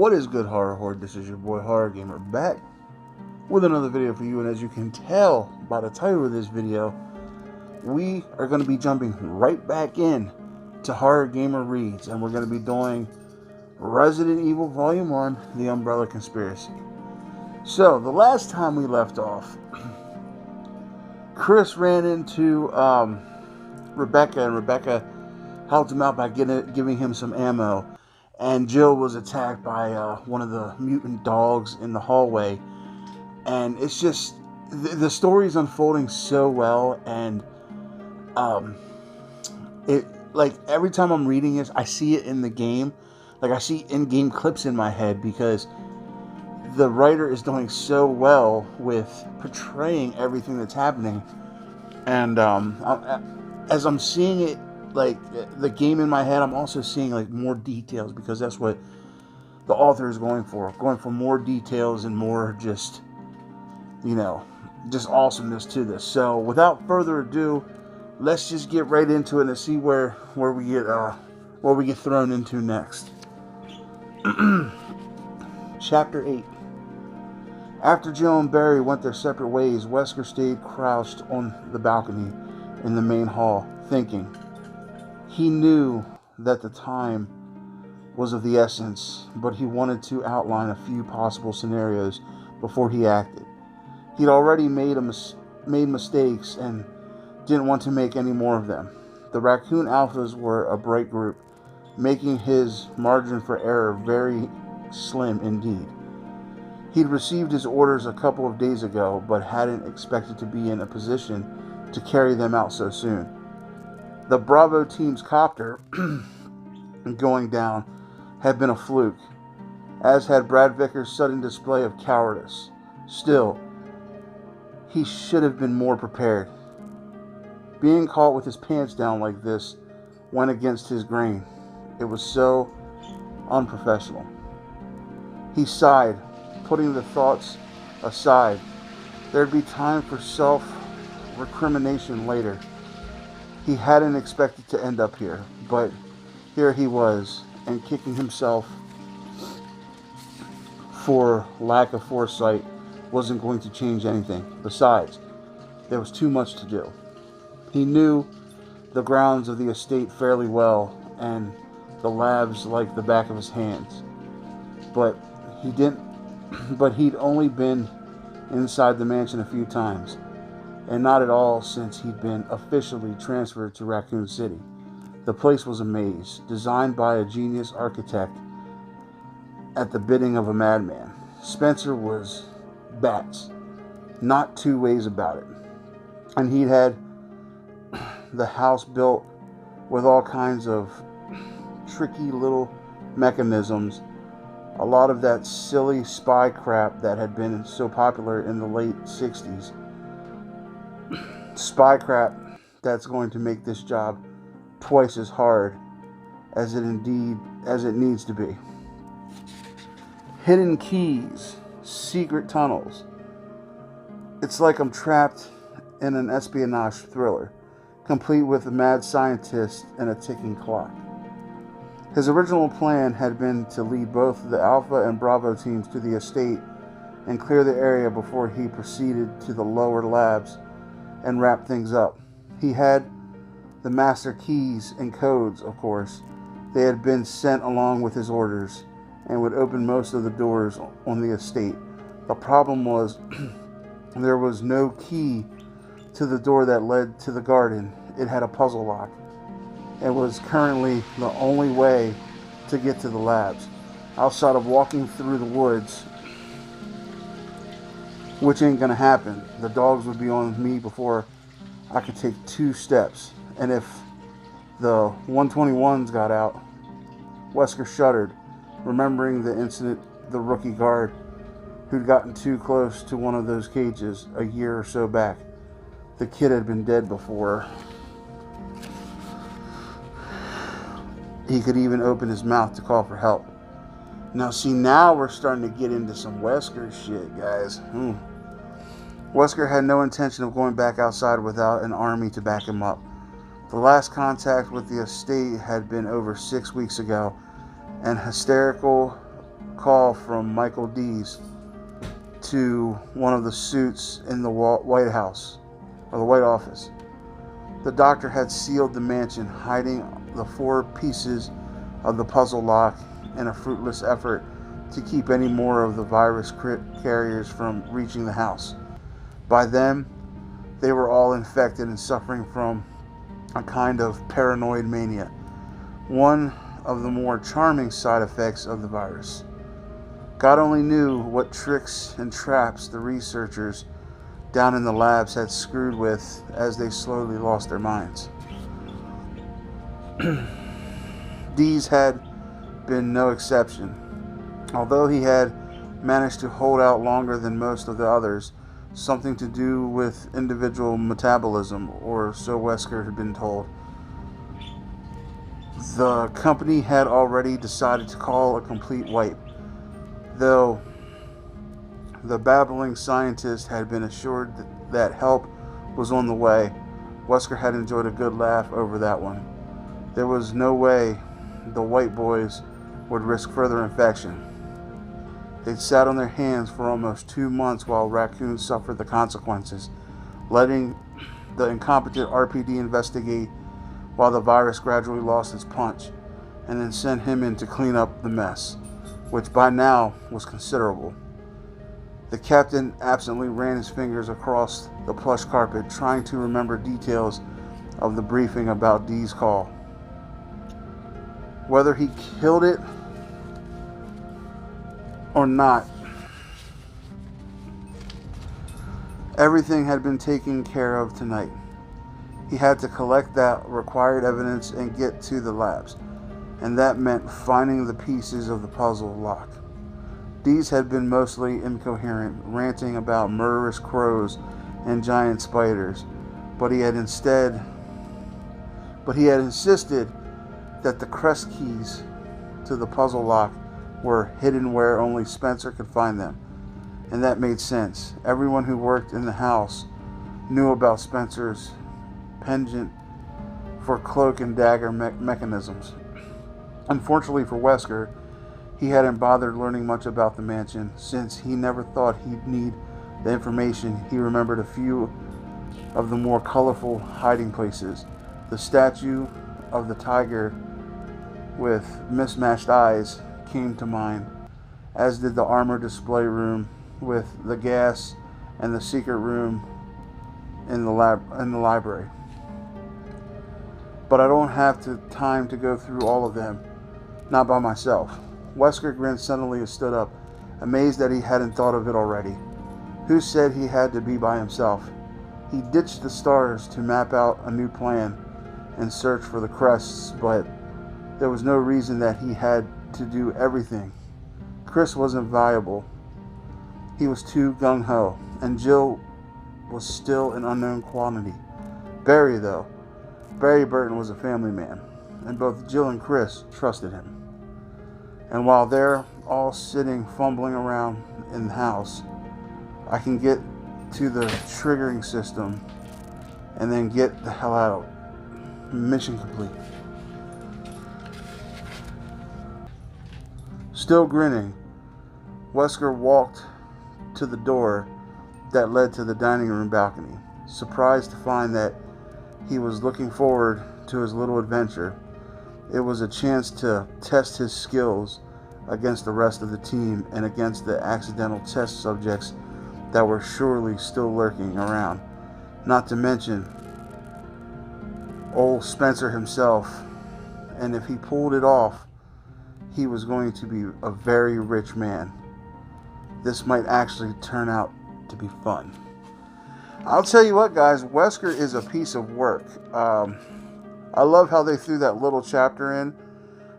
What is good, horror horde? This is your boy Horror Gamer back with another video for you, and as you can tell by the title of this video, we are going to be jumping right back in to H0rr0rgam3r Reads, and we're going to be doing Resident Evil Volume 1, The Umbrella Conspiracy. So, the last time we left off, Chris ran into Rebecca, and Rebecca helped him out by giving him some ammo. And Jill was attacked by one of the mutant dogs in the hallway. And it's just, the story's unfolding so well. And it, like, every time I'm reading this, I see it in the game. Like, I see in-game clips in my head because the writer is doing so well with portraying everything that's happening. And as I'm seeing it, like, the game in my head, I'm also seeing, like, more details, because that's what the author is going for more details and more just, you know, just awesomeness to this. So without further ado, let's just get right into it and see where we get thrown into next. Chapter 8. After Jill and Barry went their separate ways, Wesker stayed crouched on the balcony in the main hall, thinking. He knew that the time was of the essence, but he wanted to outline a few possible scenarios before he acted. He'd already made mistakes and didn't want to make any more of them. The Raccoon Alphas were a bright group, making his margin for error very slim indeed. He'd received his orders a couple of days ago, but hadn't expected to be in a position to carry them out so soon. The Bravo team's copter going down had been a fluke, as had Brad Vickers' sudden display of cowardice. Still, he should have been more prepared. Being caught with his pants down like this went against his grain. It was so unprofessional. He sighed, putting the thoughts aside. There'd be time for self-recrimination later. He hadn't expected to end up here, but here he was, and kicking himself for lack of foresight wasn't going to change anything. Besides, there was too much to do. He knew the grounds of the estate fairly well, and the labs like the back of his hands. But he'd only been inside the mansion a few times, and not at all since he'd been officially transferred to Raccoon City. The place was a maze, designed by a genius architect at the bidding of a madman. Spencer was bats, not two ways about it. And he'd had the house built with all kinds of tricky little mechanisms, a lot of that silly spy crap that had been so popular in the late 60s. Spy crap that's going to make this job twice as hard as it needs to be. Hidden keys, secret tunnels. It's like I'm trapped in an espionage thriller, complete with a mad scientist and a ticking clock. His original plan had been to lead both the Alpha and Bravo teams to the estate and clear the area before he proceeded to the lower labs and wrap things up. He had the master keys and codes, of course. They had been sent along with his orders and would open most of the doors on the estate. The problem was there was no key to the door that led to the garden. It had a puzzle lock. It was currently the only way to get to the labs, outside of walking through the woods, which ain't gonna happen. The dogs would be on me before I could take 2 steps. And if the 121s got out, Wesker shuddered, remembering the incident, the rookie guard who'd gotten too close to one of those cages a year or so back. The kid had been dead before he could even open his mouth to call for help. Now we're starting to get into some Wesker shit, guys. Wesker had no intention of going back outside without an army to back him up. The last contact with the estate had been over 6 weeks ago, and hysterical call from Michael Dees to one of the suits in the White House, or the White Office. The doctor had sealed the mansion, hiding the 4 pieces of the puzzle lock in a fruitless effort to keep any more of the virus carriers from reaching the house. By then, they were all infected and suffering from a kind of paranoid mania, one of the more charming side effects of the virus. God only knew what tricks and traps the researchers down in the labs had screwed with as they slowly lost their minds. Dees had been no exception. Although he had managed to hold out longer than most of the others, something to do with individual metabolism, or so Wesker had been told. The company had already decided to call a complete wipe, though the babbling scientist had been assured that help was on the way. Wesker had enjoyed a good laugh over that one. There was no way the white boys would risk further infection. They'd sat on their hands for almost 2 months while raccoons suffered the consequences, letting the incompetent RPD investigate while the virus gradually lost its punch, and then sent him in to clean up the mess, which by now was considerable. The captain absently ran his fingers across the plush carpet, trying to remember details of the briefing about Dee's call. Whether he killed it or not, everything had been taken care of tonight. He had to collect that required evidence and get to the labs, and that meant finding the pieces of the puzzle lock. Dees had been mostly incoherent, ranting about murderous crows and giant spiders, but he had insisted that the crest keys to the puzzle lock were hidden where only Spencer could find them, and that made sense. Everyone who worked in the house knew about Spencer's penchant for cloak and dagger mechanisms. Unfortunately for Wesker, he hadn't bothered learning much about the mansion, since he never thought he'd need the information. He remembered a few of the more colorful hiding places. The statue of the tiger with mismatched eyes came to mind, as did the armor display room with the gas and the secret room in the library. But I don't have time to go through all of them, not by myself. Wesker grinned suddenly and stood up, amazed that he hadn't thought of it already. Who said he had to be by himself? He ditched the stars to map out a new plan and search for the crests, but there was no reason that he had to do everything. Chris wasn't viable. He was too gung-ho, and Jill was still an unknown quantity. Barry Burton was a family man, and both Jill and Chris trusted him. And while they're all sitting fumbling around in the house, I can get to the triggering system and then get the hell out. Mission complete. Still grinning, Wesker walked to the door that led to the dining room balcony, surprised to find that he was looking forward to his little adventure. It was a chance to test his skills against the rest of the team and against the accidental test subjects that were surely still lurking around. Not to mention old Spencer himself. And if he pulled it off, he was going to be a very rich man. This might actually turn out to be fun. I'll tell you what, guys, Wesker is a piece of work. I love how they threw that little chapter in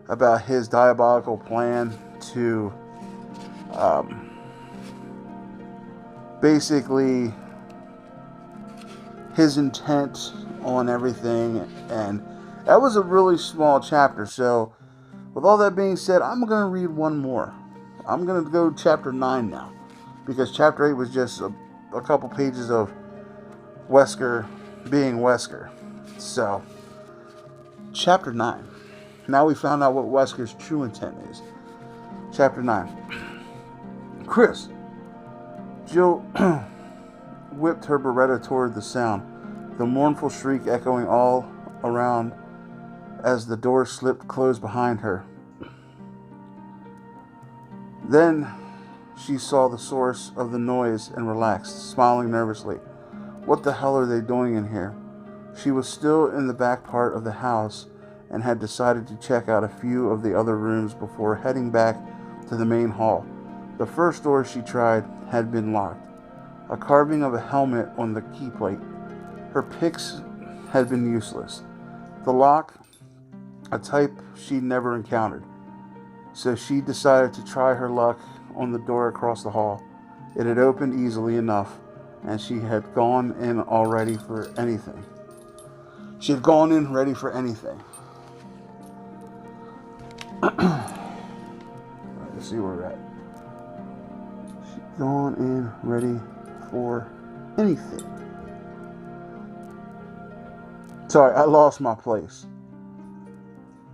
about his diabolical plan to basically his intent on everything, and that was a really small chapter. So with all that being said, I'm going to read one more. I'm going to go to chapter 9 now, because chapter 8 was just a couple pages of Wesker being Wesker. So chapter 9. Now we found out what Wesker's true intent is. Chapter 9. Chris! Jill whipped her Beretta toward the sound, the mournful shriek echoing all around as the door slipped closed behind her. Then she saw the source of the noise and relaxed, smiling nervously. What the hell are they doing in here? She was still in the back part of the house and had decided to check out a few of the other rooms before heading back to the main hall. The first door she tried had been locked. A carving of a helmet on the key plate. Her picks had been useless. The lock, a type she'd never encountered. So she decided to try her luck on the door across the hall. It had opened easily enough, and she had gone in ready for anything. Let's see where we're at. She'd gone in ready for anything. Sorry, I lost my place.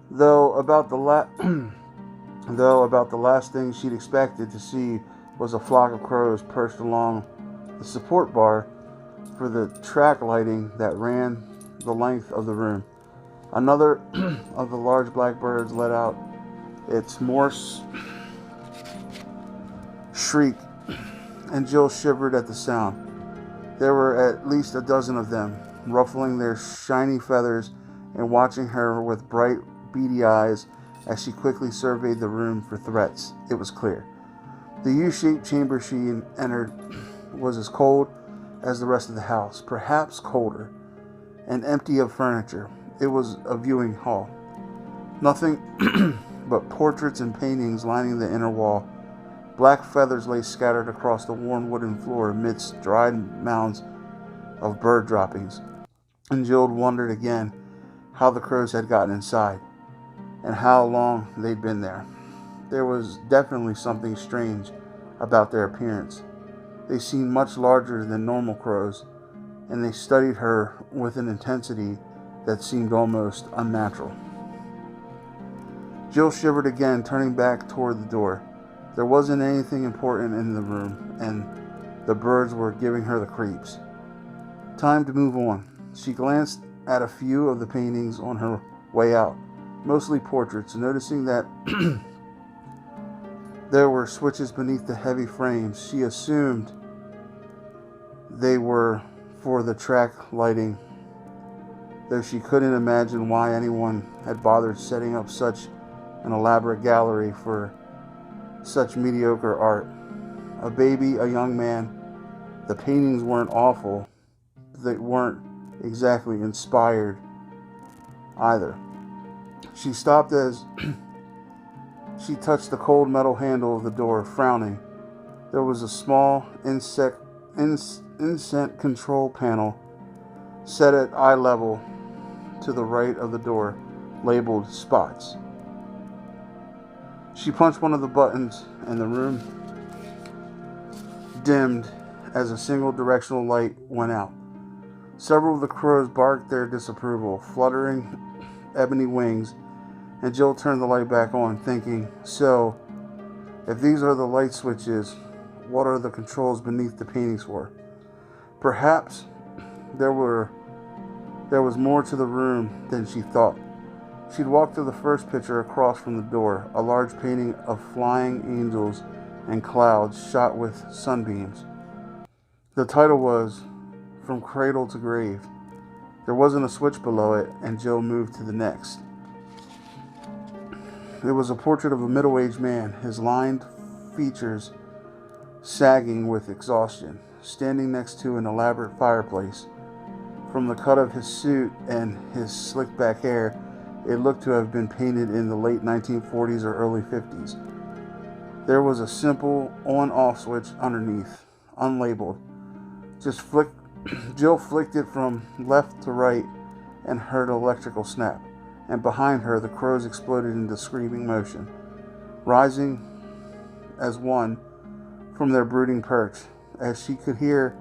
Though about the last thing she'd expected to see was a flock of crows perched along the support bar for the track lighting that ran the length of the room. Another of the large black birds let out its Morse shriek, and Jill shivered at the sound. There were at least a dozen of them, ruffling their shiny feathers and watching her with bright, beady eyes as she quickly surveyed the room for threats. It was clear. The U-shaped chamber she entered was as cold as the rest of the house, perhaps colder, and empty of furniture. It was a viewing hall. Nothing but portraits and paintings lining the inner wall. Black feathers lay scattered across the worn wooden floor amidst dried mounds of bird droppings. And Jill wondered again how the crows had gotten inside, and how long they'd been there. There was definitely something strange about their appearance. They seemed much larger than normal crows, and they studied her with an intensity that seemed almost unnatural. Jill shivered again, turning back toward the door. There wasn't anything important in the room, and the birds were giving her the creeps. Time to move on. She glanced at a few of the paintings on her way out, mostly portraits, noticing that there were switches beneath the heavy frames. She assumed they were for the track lighting, though she couldn't imagine why anyone had bothered setting up such an elaborate gallery for such mediocre art. A baby, a young man. The paintings weren't awful. They weren't exactly inspired either. She stopped as she touched the cold metal handle of the door, frowning. There was a small insect control panel set at eye level to the right of the door, labeled spots. She punched one of the buttons, and the room dimmed as a single directional light went out. Several of the crows barked their disapproval, fluttering ebony wings, and Jill turned the light back on, thinking, so, if these are the light switches, what are the controls beneath the paintings for? Perhaps there was more to the room than she thought. She'd walked to the first picture across from the door, a large painting of flying angels and clouds shot with sunbeams. The title was From Cradle to Grave. There wasn't a switch below it, and Jill moved to the next. It was a portrait of a middle-aged man, his lined features sagging with exhaustion, standing next to an elaborate fireplace. From the cut of his suit and his slicked-back hair, it looked to have been painted in the late 1940s or early 50s. There was a simple on-off switch underneath, unlabeled. Jill flicked it from left to right and heard an electrical snap, and behind her the crows exploded into screaming motion, rising as one from their brooding perch. All she could hear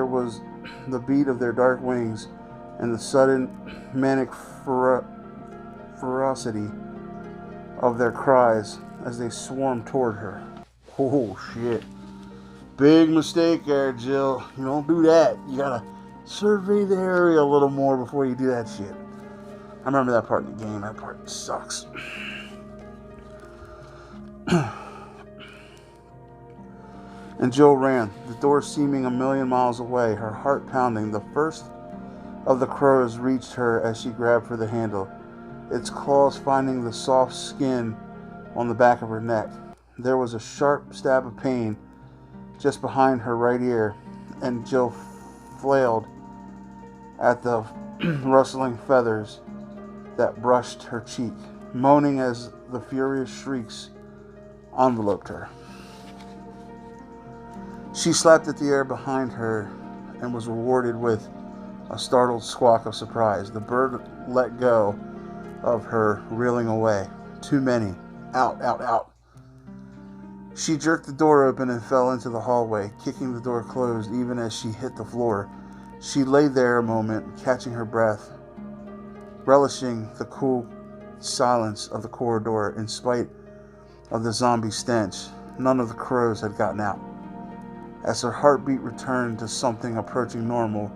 was the beat of their dark wings and the sudden manic ferocity of their cries as they swarmed toward her. Oh shit. Big mistake there, Jill. You don't do that. You gotta survey the area a little more before you do that shit. I remember that part in the game. That part sucks. And Jill ran, the door seeming a million miles away, her heart pounding. The first of the crows reached her as she grabbed for the handle, its claws finding the soft skin on the back of her neck. There was a sharp stab of pain just behind her right ear, and Jill flailed at the rustling feathers that brushed her cheek, moaning as the furious shrieks enveloped her. She slapped at the air behind her and was rewarded with a startled squawk of surprise. The bird let go of her, reeling away. Too many. Out, out, out. She jerked the door open and fell into the hallway, kicking the door closed even as she hit the floor. She lay there a moment, catching her breath, relishing the cool silence of the corridor. In spite of the zombie stench, none of the crows had gotten out. As her heartbeat returned to something approaching normal,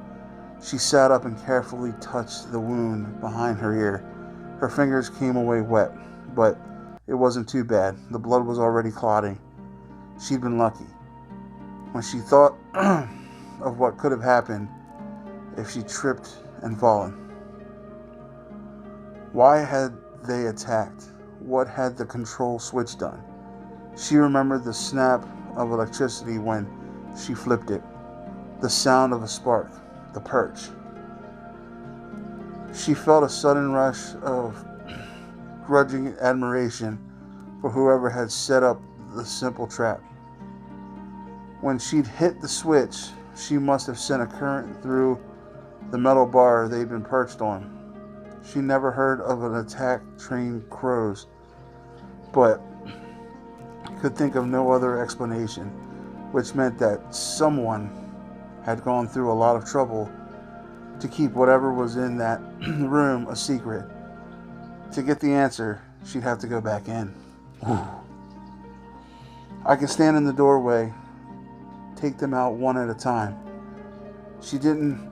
she sat up and carefully touched the wound behind her ear. Her fingers came away wet, but it wasn't too bad. The blood was already clotting. She'd been lucky. When she thought of what could have happened if she tripped and fallen. Why had they attacked? What had the control switch done? She remembered the snap of electricity when she flipped it, the sound of a spark, the perch. She felt a sudden rush of grudging admiration for whoever had set up the simple trap. When she'd hit the switch, she must have sent a current through the metal bar they'd been perched on. She never heard of an attack trained crows, but could think of no other explanation, which meant that someone had gone through a lot of trouble to keep whatever was in that room a secret. To get the answer, she'd have to go back in. I can stand in the doorway, take them out one at a time. She didn't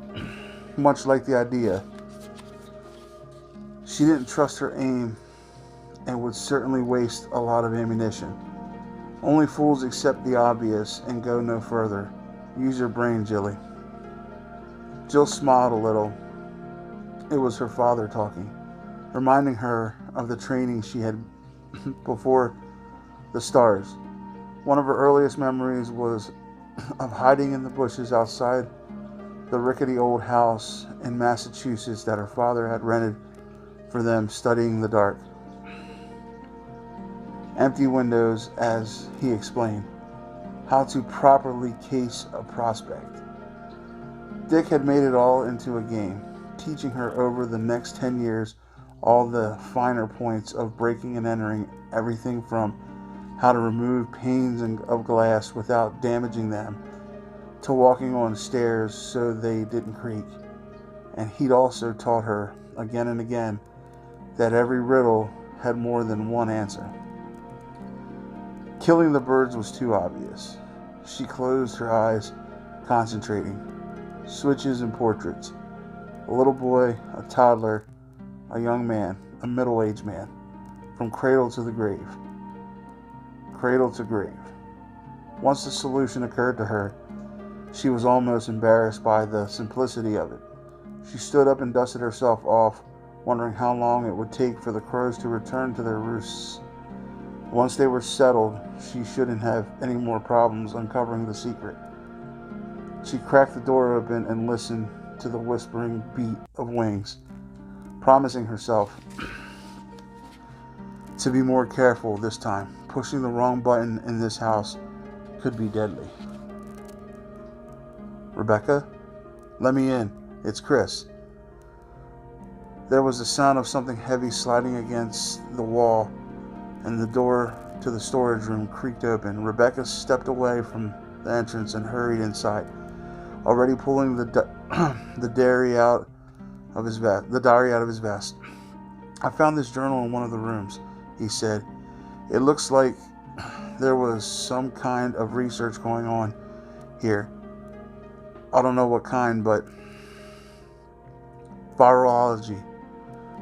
much like the idea. She didn't trust her aim and would certainly waste a lot of ammunition. Only fools accept the obvious and go no further. Use your brain, Jilly. Jill smiled a little. It was her father talking, reminding her of the training she had before the stars. One of her earliest memories was of hiding in the bushes outside the rickety old house in Massachusetts that her father had rented for them, studying the dark. Empty windows, as he explained, how to properly case a prospect. Dick had made it all into a game, teaching her over the next 10 years all the finer points of breaking and entering, everything from how to remove panes of glass without damaging them, to walking on stairs so they didn't creak. And he'd also taught her, again and again, that every riddle had more than one answer. Killing the birds was too obvious. She closed her eyes, concentrating. Switches and portraits. A little boy, a toddler, a young man, a middle-aged man. From cradle to the grave. Cradle to grave. Once the solution occurred to her, she was almost embarrassed by the simplicity of it. She stood up and dusted herself off, wondering how long it would take for the crows to return to their roosts. Once they were settled, she shouldn't have any more problems uncovering the secret. She cracked the door open and listened to the whispering beat of wings, promising herself to be more careful this time. Pushing the wrong button in this house could be deadly. Rebecca? Let me in. It's Chris. There was the sound of something heavy sliding against the wall, and the door to the storage room creaked open. Rebecca stepped away from the entrance and hurried inside, already pulling the diary out of his vest. I found this journal in one of the rooms, he said. It looks like there was some kind of research going on here. I don't know what kind, but virology,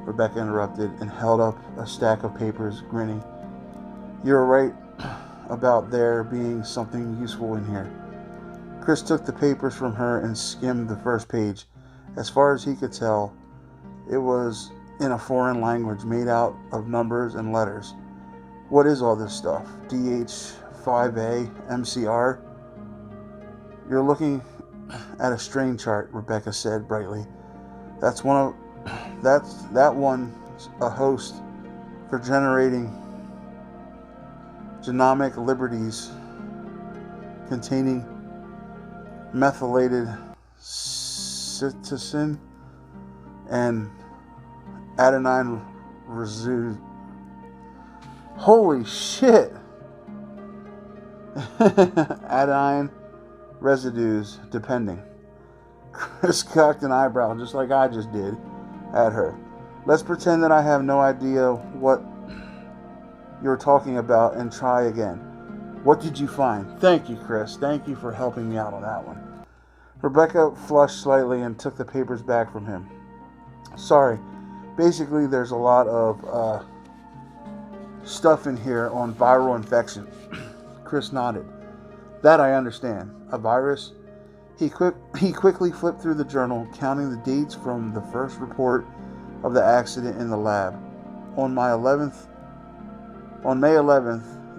Rebecca interrupted and held up a stack of papers, grinning. You're right about there being something useful in here. Chris took the papers from her and skimmed the first page. As far as he could tell, it was in a foreign language made out of numbers and letters. What is all this stuff? H0rr0rgam3r? You're looking at a strain chart, Rebecca said brightly. That's one a host for generating genomic liberties containing methylated cytosine and adenine residues. Holy shit! Adenine residues, depending. Chris cocked an eyebrow, just like I just did, at her. Let's pretend that I have no idea what you're talking about and try again. What did you find? Thank you, Chris. Thank you for helping me out on that one. Rebecca flushed slightly and took the papers back from him. Sorry. Basically, there's a lot of stuff in here on viral infection. Chris nodded. That I understand. A virus? He quickly flipped through the journal, counting the dates from the first report of the accident in the lab. On May 11th,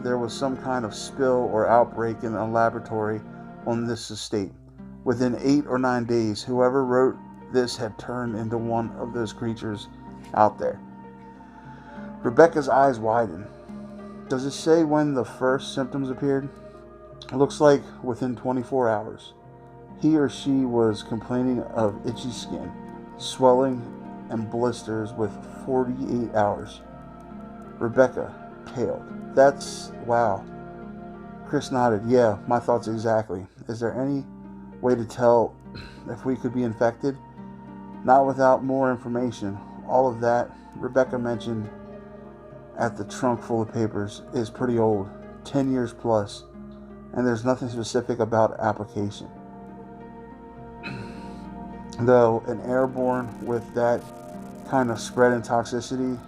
there was some kind of spill or outbreak in a laboratory on this estate. Within 8 or 9 days, whoever wrote this had turned into one of those creatures out there. Rebecca's eyes widened. Does it say when the first symptoms appeared? It looks like within 24 hours. He or she was complaining of itchy skin, swelling, and blisters with 48 hours. Rebecca paled. That's wow. Chris nodded. Yeah, my thoughts exactly. Is there any way to tell if we could be infected? Not without more information. All of that Rebecca mentioned at the trunk full of papers is pretty old, 10 years plus, and there's nothing specific about application. Though an airborne with that kind of spread and toxicity,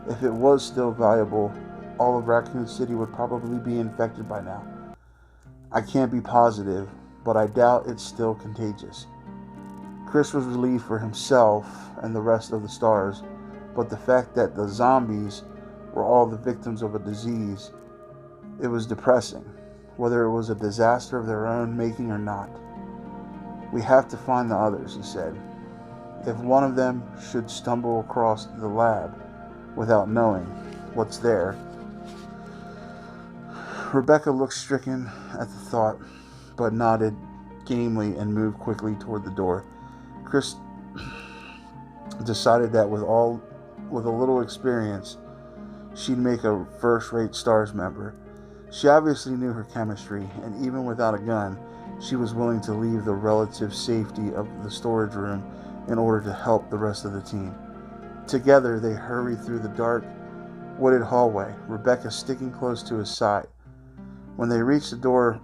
if it was still valuable, all of Raccoon City would probably be infected by now. I can't be positive, but I doubt it's still contagious. Chris was relieved for himself and the rest of the stars, but the fact that the zombies were all the victims of a disease, it was depressing, whether it was a disaster of their own making or not. We have to find the others, he said. If one of them should stumble across the lab without knowing what's there. Rebecca looked stricken at the thought, but nodded gamely and moved quickly toward the door. Chris decided that with a little experience, she'd make a first-rate STARS member. She obviously knew her chemistry, and even without a gun, she was willing to leave the relative safety of the storage room in order to help the rest of the team. Together, they hurried through the dark, wooded hallway, Rebecca sticking close to his side. When they reached the door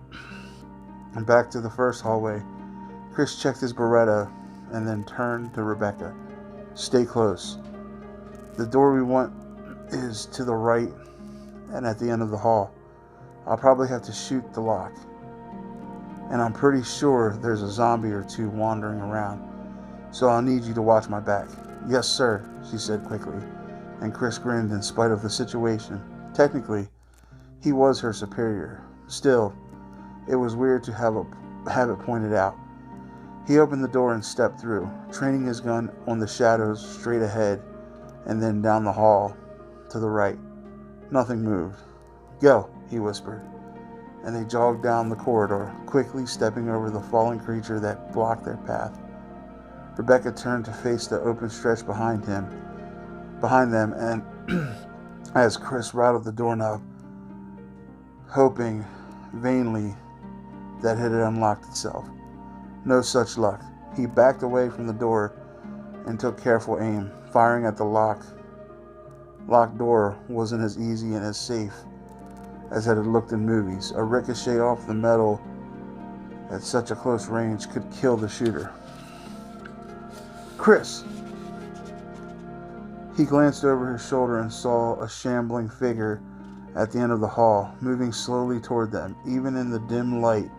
and back to the first hallway, Chris checked his Beretta and then turned to Rebecca. Stay close. The door we want is to the right and at the end of the hall. I'll probably have to shoot the lock. And I'm pretty sure there's a zombie or two wandering around, so I'll need you to watch my back. Yes, sir, she said quickly, and Chris grinned in spite of the situation. Technically, he was her superior. Still, it was weird to have it pointed out. He opened the door and stepped through, training his gun on the shadows straight ahead and then down the hall to the right. Nothing moved. Go, he whispered, and they jogged down the corridor, quickly stepping over the fallen creature that blocked their path. Rebecca turned to face the open stretch behind them, and as Chris rattled the doorknob, hoping vainly that it had unlocked itself. No such luck. He backed away from the door and took careful aim, firing at the lock locked door wasn't as easy and as safe as it had looked in movies. A ricochet off the metal at such a close range could kill the shooter. Chris! He glanced over his shoulder and saw a shambling figure at the end of the hall, moving slowly toward them. Even in the dim light,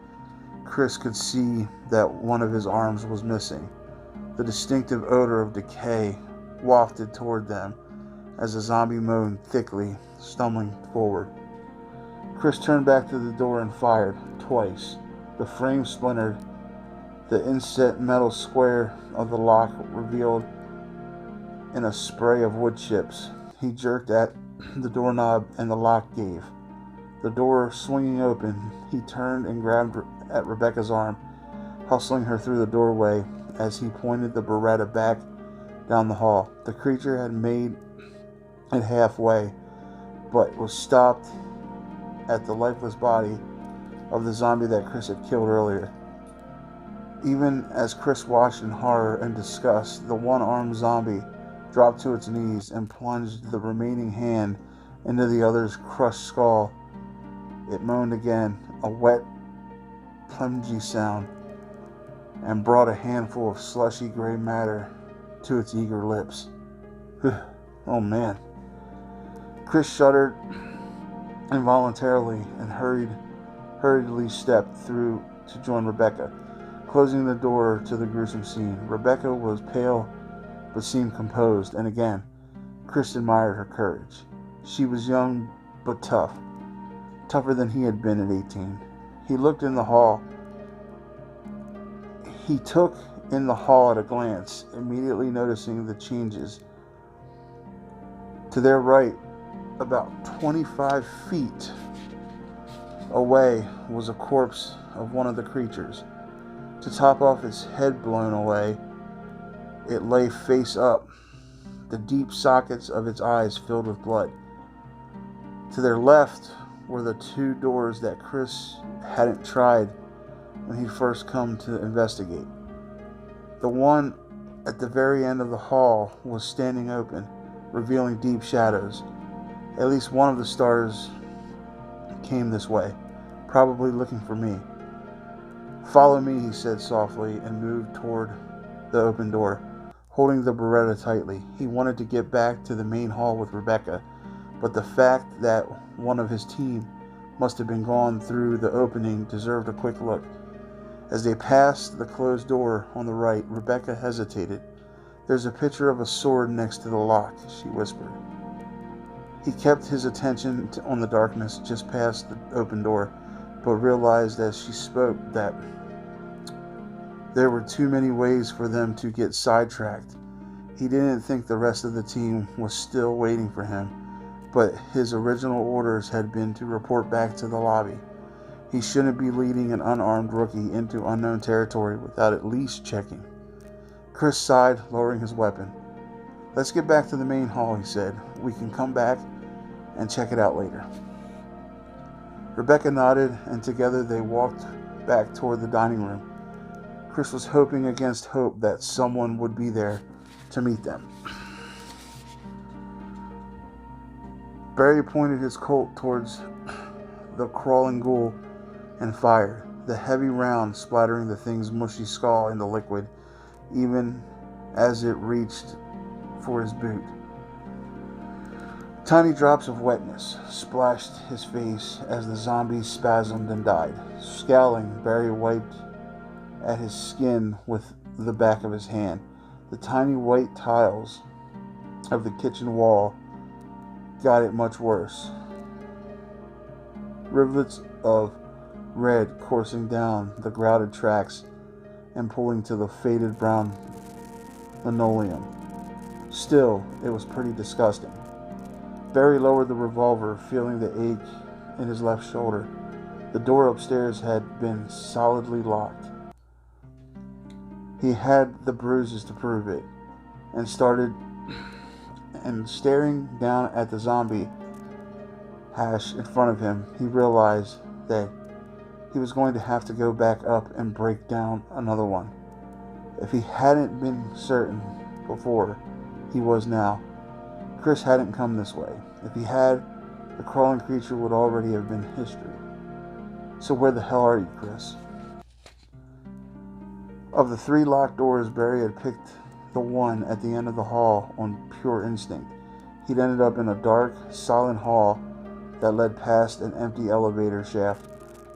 Chris could see that one of his arms was missing. The distinctive odor of decay wafted toward them as the zombie moaned thickly, stumbling forward. Chris turned back to the door and fired, twice. The frame splintered. The inset metal square of the lock revealed in a spray of wood chips. He jerked at the doorknob and the lock gave. The door swinging open, he turned and grabbed at Rebecca's arm, hustling her through the doorway as he pointed the Beretta back down the hall. The creature had made it halfway, but was stopped at the lifeless body of the zombie that Chris had killed earlier. Even as Chris watched in horror and disgust, the one-armed zombie dropped to its knees and plunged the remaining hand into the other's crushed skull. It moaned again, a wet, plungy sound, and brought a handful of slushy gray matter to its eager lips. Oh man. Chris shuddered involuntarily and hurriedly stepped through to join Rebecca, closing the door to the gruesome scene. Rebecca was pale but seemed composed, and again, Chris admired her courage. She was young but tough, tougher than he had been at 18. He looked in the hall. He took in the hall at a glance, immediately noticing the changes. To their right, about 25 feet away, was a corpse of one of the creatures. To top off its head blown away, it lay face up, the deep sockets of its eyes filled with blood. To their left were the two doors that Chris hadn't tried when he'd first come to investigate. The one at the very end of the hall was standing open, revealing deep shadows. At least one of the stars came this way, probably looking for me. "Follow me," he said softly, and moved toward the open door, holding the Beretta tightly. He wanted to get back to the main hall with Rebecca, but the fact that one of his team must have been gone through the opening deserved a quick look. As they passed the closed door on the right, Rebecca hesitated. "There's a picture of a sword next to the lock," she whispered. He kept his attention on the darkness just past the open door, but realized as she spoke that there were too many ways for them to get sidetracked. He didn't think the rest of the team was still waiting for him, but his original orders had been to report back to the lobby. He shouldn't be leading an unarmed rookie into unknown territory without at least checking. Chris sighed, lowering his weapon. "Let's get back to the main hall," he said. "We can come back and check it out later." Rebecca nodded, and together they walked back toward the dining room. Chris was hoping against hope that someone would be there to meet them. Barry pointed his Colt towards the crawling ghoul and fired, the heavy round splattering the thing's mushy skull into liquid even as it reached for his boot. Tiny drops of wetness splashed his face as the zombie spasmed and died. Scowling, Barry wiped at his skin with the back of his hand. The tiny white tiles of the kitchen wall got it much worse. Rivulets of red coursing down the grouted tracks and pulling to the faded brown linoleum. Still, it was pretty disgusting. Barry lowered the revolver, feeling the ache in his left shoulder. The door upstairs had been solidly locked. He had the bruises to prove it, and staring down at the zombie hash in front of him, he realized that he was going to have to go back up and break down another one. If he hadn't been certain before, he was now. Chris hadn't come this way. If he had, the crawling creature would already have been history. So where the hell are you, Chris? Of the 3 locked doors, Barry had picked the one at the end of the hall on pure instinct. He'd ended up in a dark, silent hall that led past an empty elevator shaft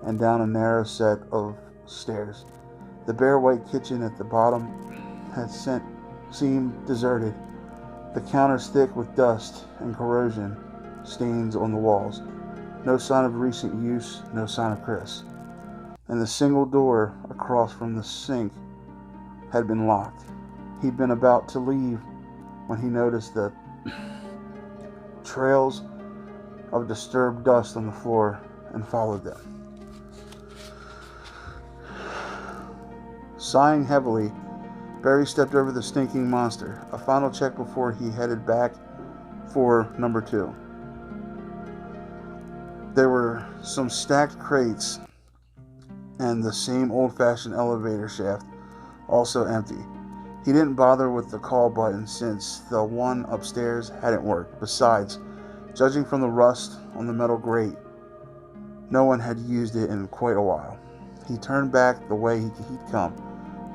and down a narrow set of stairs. The bare white kitchen at the bottom had seemed deserted, the counters thick with dust and corrosion stains on the walls. No sign of recent use, no sign of Chris. And the single door across from the sink had been locked. He'd been about to leave when he noticed the trails of disturbed dust on the floor and followed them. Sighing heavily, Barry stepped over the stinking monster, a final check before he headed back for number 2. There were some stacked crates and the same old-fashioned elevator shaft, also empty. He didn't bother with the call button since the one upstairs hadn't worked. Besides, judging from the rust on the metal grate, no one had used it in quite a while. He turned back the way he'd come,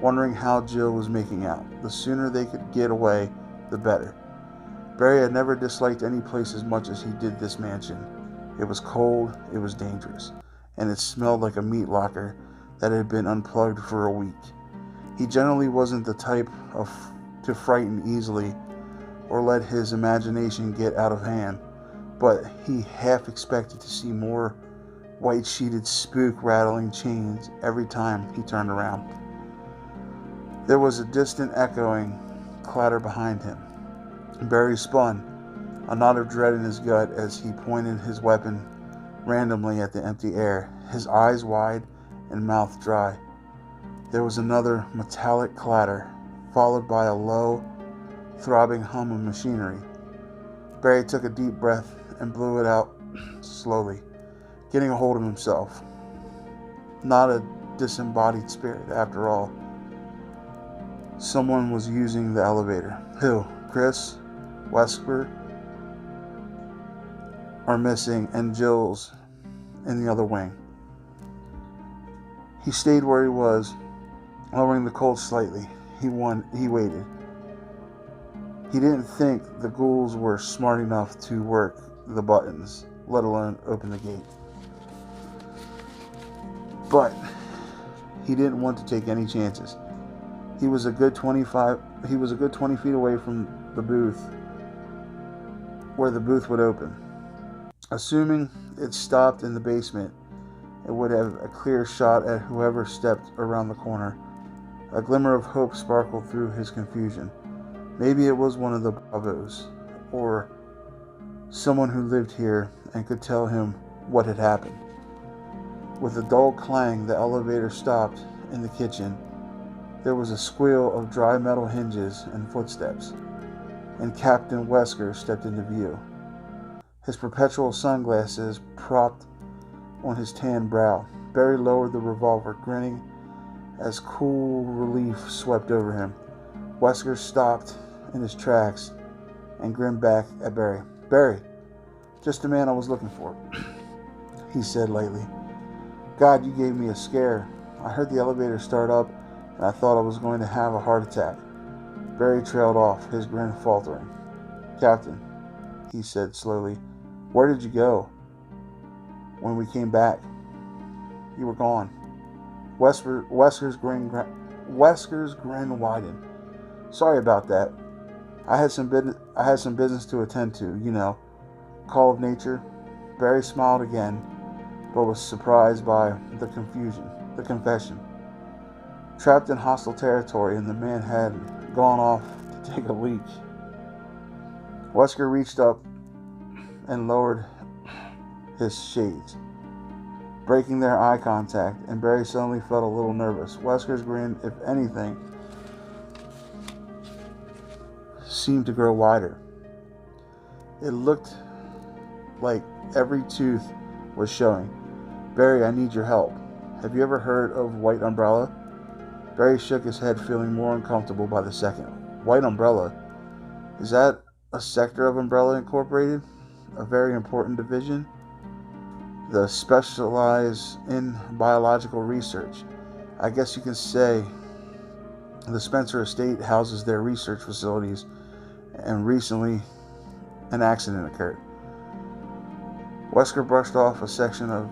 wondering how Jill was making out. The sooner they could get away, the better. Barry had never disliked any place as much as he did this mansion. It was cold, it was dangerous, and it smelled like a meat locker that had been unplugged for a week. He generally wasn't the type to frighten easily or let his imagination get out of hand, but he half expected to see more white-sheeted spook rattling chains every time he turned around. There was a distant echoing clatter behind him. Barry spun, a knot of dread in his gut as he pointed his weapon randomly at the empty air, his eyes wide and mouth dry. There was another metallic clatter, followed by a low, throbbing hum of machinery. Barry took a deep breath and blew it out slowly, getting a hold of himself. Not a disembodied spirit, after all. Someone was using the elevator. Who? Chris? Wesker are missing, and Jill's in the other wing. He stayed where he was, lowering the Colt slightly. He waited. He didn't think the ghouls were smart enough to work the buttons, let alone open the gate. But he didn't want to take any chances. He was a good 20 feet away from the booth, where the booth would open. Assuming it stopped in the basement, it would have a clear shot at whoever stepped around the corner. A glimmer of hope sparkled through his confusion. Maybe it was one of the Bravos, or someone who lived here and could tell him what had happened. With a dull clang, the elevator stopped in the kitchen. There was a squeal of dry metal hinges and footsteps, and Captain Wesker stepped into view, his perpetual sunglasses propped on his tan brow. Barry lowered the revolver, grinning as cool relief swept over him. Wesker stopped in his tracks and grinned back at Barry. "Barry, just the man I was looking for," he said lightly. "God, you gave me a scare. I heard the elevator start up, and I thought I was going to have a heart attack." Barry trailed off, his grin faltering. "Captain," he said slowly, "where did you go? When we came back, you were gone." Wesker's grin widened. "Sorry about that. I had some business to attend to, you know. Call of nature." Barry smiled again, but was surprised by the confession. Trapped in hostile territory, and the man had gone off to take a leak. Wesker reached up and lowered his shades, breaking their eye contact, and Barry suddenly felt a little nervous. Wesker's grin, if anything, seemed to grow wider. It looked like every tooth was showing. "Barry, I need your help. Have you ever heard of White Umbrella?" Barry shook his head, feeling more uncomfortable by the second. "White Umbrella? Is that a sector of Umbrella Incorporated, a very important division. They specialize in biological research. I guess you can say the Spencer estate houses their research facilities, and recently an accident occurred. Wesker brushed off a section of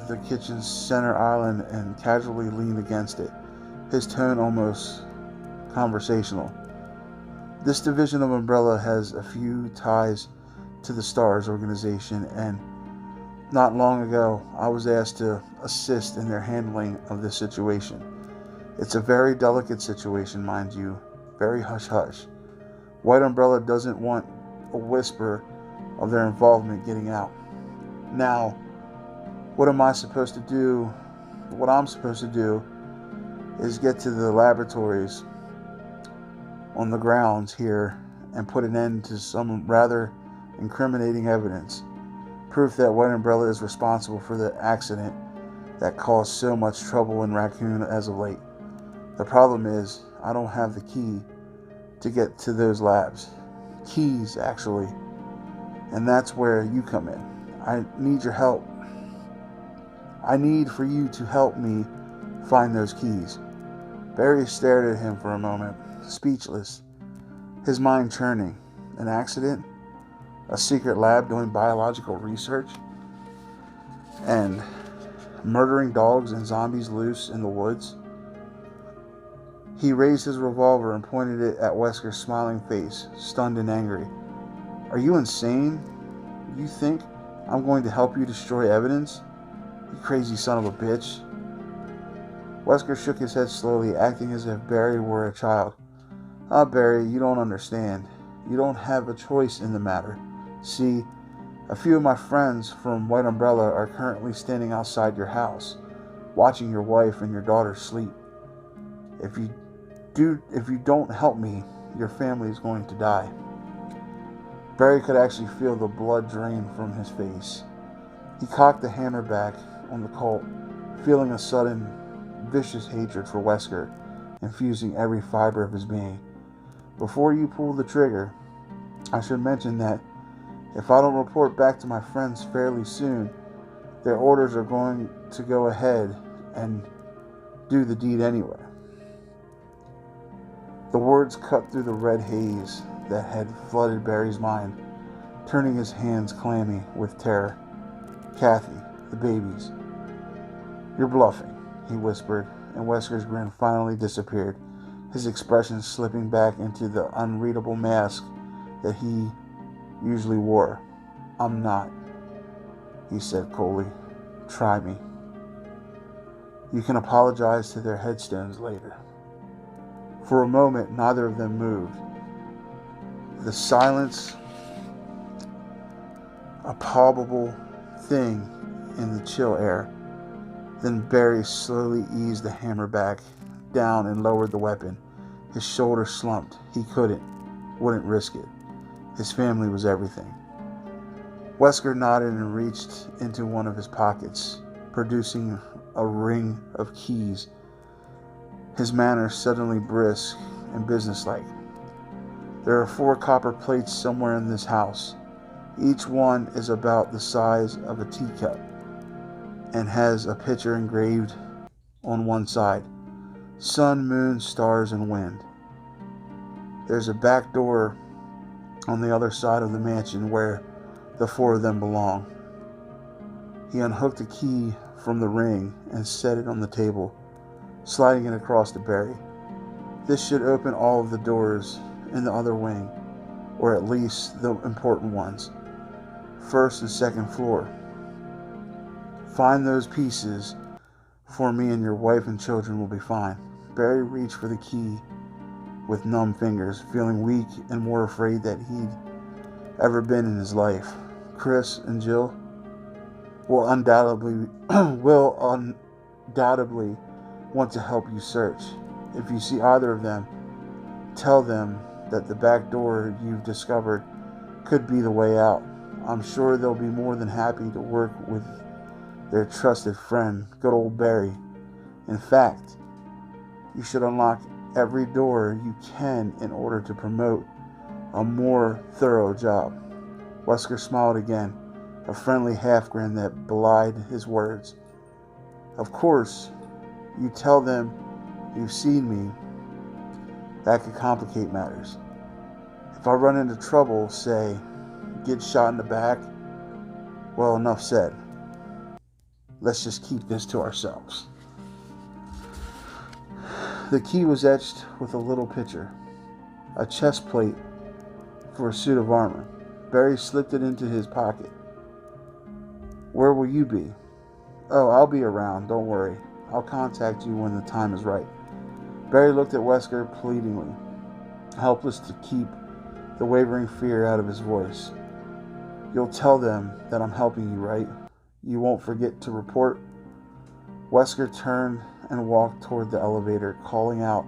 the kitchen's center island and casually leaned against it, his tone almost conversational. This division of Umbrella has a few ties to the STARS organization, and not long ago I was asked to assist in their handling of this situation. It's a very delicate situation, mind you, very hush-hush. White Umbrella doesn't want a whisper of their involvement getting out. Now, what I'm supposed to do is get to the laboratories on the grounds here and put an end to some rather incriminating evidence. Proof that White Umbrella is responsible for the accident that caused so much trouble in Raccoon as of late. The problem is, I don't have the key to get to those labs. Keys, actually. And that's where you come in. I need your help. I need for you to help me find those keys. Barry stared at him for a moment, speechless, his mind churning. An accident? A secret lab doing biological research? And murdering dogs and zombies loose in the woods? He raised his revolver and pointed it at Wesker's smiling face, stunned and angry. Are you insane? You think I'm going to help you destroy evidence? You crazy son of a bitch. Wesker shook his head slowly, acting as if Barry were a child. Ah, Barry, you don't understand. You don't have a choice in the matter. See, a few of my friends from White Umbrella are currently standing outside your house, watching your wife and your daughter sleep. If you don't help me, your family is going to die. Barry could actually feel the blood drain from his face. He cocked the hammer back on the Colt, feeling a sudden, vicious hatred for Wesker, infusing every fiber of his being. Before you pull the trigger, I should mention that if I don't report back to my friends fairly soon, their orders are going to go ahead and do the deed anyway. The words cut through the red haze that had flooded Barry's mind, turning his hands clammy with terror. Kathy, the babies. You're bluffing, he whispered, and Wesker's grin finally disappeared, his expression slipping back into the unreadable mask that he usually wore. I'm not, he said coldly. Try me. You can apologize to their headstones later. For a moment, neither of them moved. The silence, a palpable thing in the chill air. Then Barry slowly eased the hammer back down and lowered the weapon. His shoulders slumped. He wouldn't risk it. His family was everything. Wesker nodded and reached into one of his pockets, producing a ring of keys, his manner suddenly brisk and businesslike. There are 4 copper plates somewhere in this house. Each one is about the size of a teacup and has a picture engraved on one side. Sun, moon, stars, and wind. There's a back door on the other side of the mansion where the 4 of them belong. He unhooked a key from the ring and set it on the table, sliding it across to Barry. This should open all of the doors in the other wing, or at least the important ones. 1st and 2nd floor. Find those pieces for me and your wife and children will be fine. Barry reached for the key with numb fingers, feeling weak and more afraid than he'd ever been in his life. Chris and Jill will undoubtedly want to help you search. If you see either of them, tell them that the back door you've discovered could be the way out. I'm sure they'll be more than happy to work with their trusted friend, good old Barry. In fact, you should unlock every door you can in order to promote a more thorough job. Wesker smiled again, a friendly half-grin that belied his words. Of course, you tell them you've seen me. That could complicate matters. If I run into trouble, say, get shot in the back, well, enough said. Let's just keep this to ourselves. The key was etched with a little picture, a chest plate for a suit of armor. Barry slipped it into his pocket. Where will you be? Oh, I'll be around, don't worry. I'll contact you when the time is right. Barry looked at Wesker pleadingly, helpless to keep the wavering fear out of his voice. You'll tell them that I'm helping you, right? You won't forget to report? Wesker turned and walked toward the elevator, calling out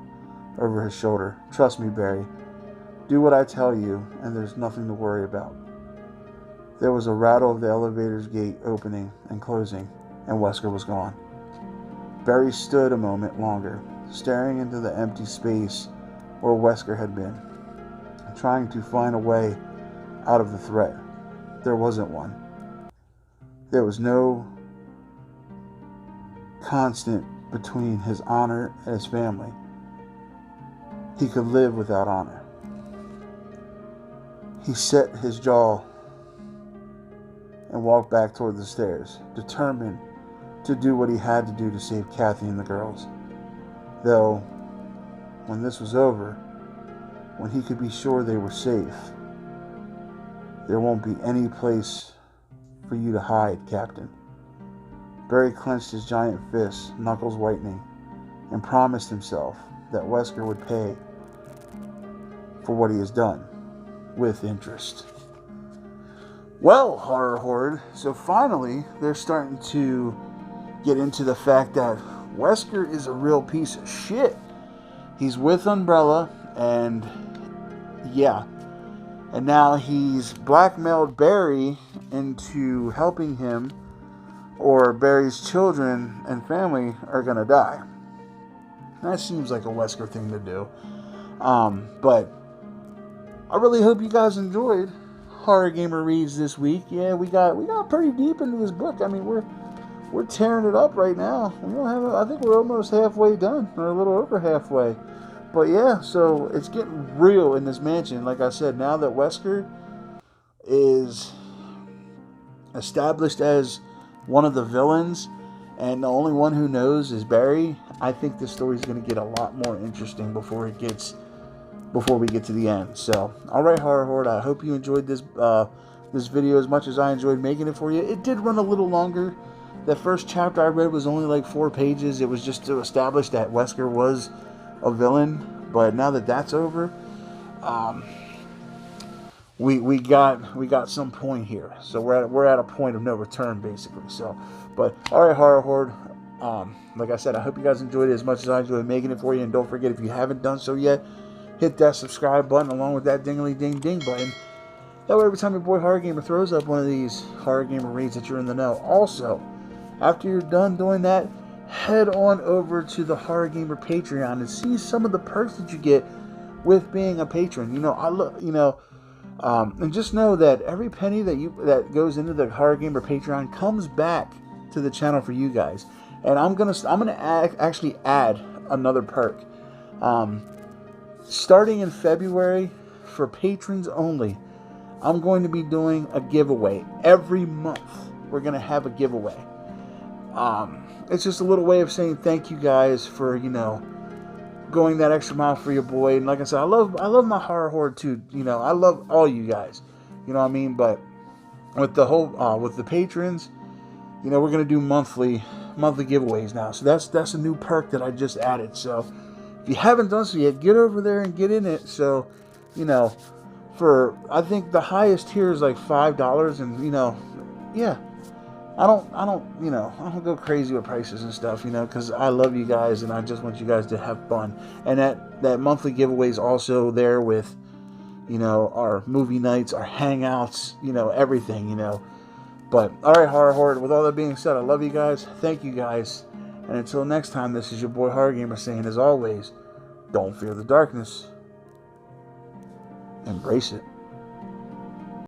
over his shoulder, Trust me, Barry. Do what I tell you, and there's nothing to worry about. There was a rattle of the elevator's gate opening and closing, and Wesker was gone. Barry stood a moment longer, staring into the empty space where Wesker had been, trying to find a way out of the threat. There wasn't one. There was no constant between his honor and his family. He could live without honor. He set his jaw and walked back toward the stairs, determined to do what he had to do to save Kathy and the girls. Though, when this was over, when he could be sure they were safe, there won't be any place for you to hide, Captain. Barry clenched his giant fists, knuckles whitening, and promised himself that Wesker would pay for what he has done, with interest. Well, Horror Horde, so finally they're starting to get into the fact that Wesker is a real piece of shit. He's with Umbrella, and yeah, and now he's blackmailed Barry into helping him, or Barry's children and family are gonna die. That seems like a Wesker thing to do. But I really hope you guys enjoyed Horror Gamer Reads this week. Yeah, we got pretty deep into this book. I mean, we're tearing it up right now. We don't have I think we're almost halfway done, or a little over halfway. But yeah, so it's getting real in this mansion. Like I said, now that Wesker is established as one of the villains, and the only one who knows is Barry, I think this story is going to get a lot more interesting before we get to the end. So, alright, Horror Horde, I hope you enjoyed this video as much as I enjoyed making it for you. It did run a little longer. The first chapter I read was only like 4 pages. It was just to establish that Wesker was a villain. But now that that's over, we got some point here. So we're at a point of no return, basically. So, but alright, Horror Horde. Like I said, I hope you guys enjoyed it as much as I enjoyed making it for you. And don't forget, if you haven't done so yet, hit that subscribe button along with that dingly ding ding button. That way, every time your boy Horror Gamer throws up one of these Horror Gamer Reads, that you're in the know. Also, after you're done doing that, head on over to the Horror Gamer Patreon and see some of the perks that you get with being a patron. And just know that every penny that goes into the Horror Gamer Patreon comes back to the channel for you guys. And I'm gonna actually add another perk. Starting in February, for patrons only, I'm going to be doing a giveaway. Every month, we're going to have a giveaway. It's just a little way of saying thank you guys for, going that extra mile for your boy. And like I said, I love my Horror Horde too. I love all you guys. You know what I mean? But with the whole, with the patrons, we're going to do monthly giveaways now. So that's a new perk that I just added. So if you haven't done so yet, get over there and get in it. So, for, I think the highest tier is like $5, and yeah, I don't go crazy with prices and stuff, because I love you guys and I just want you guys to have fun. And that monthly giveaway is also there with, our movie nights, our hangouts, everything, But all right, Horror Horde, with all that being said, I love you guys. Thank you guys. And until next time, this is your boy Horror Gamer saying, as always, don't fear the darkness. embrace it.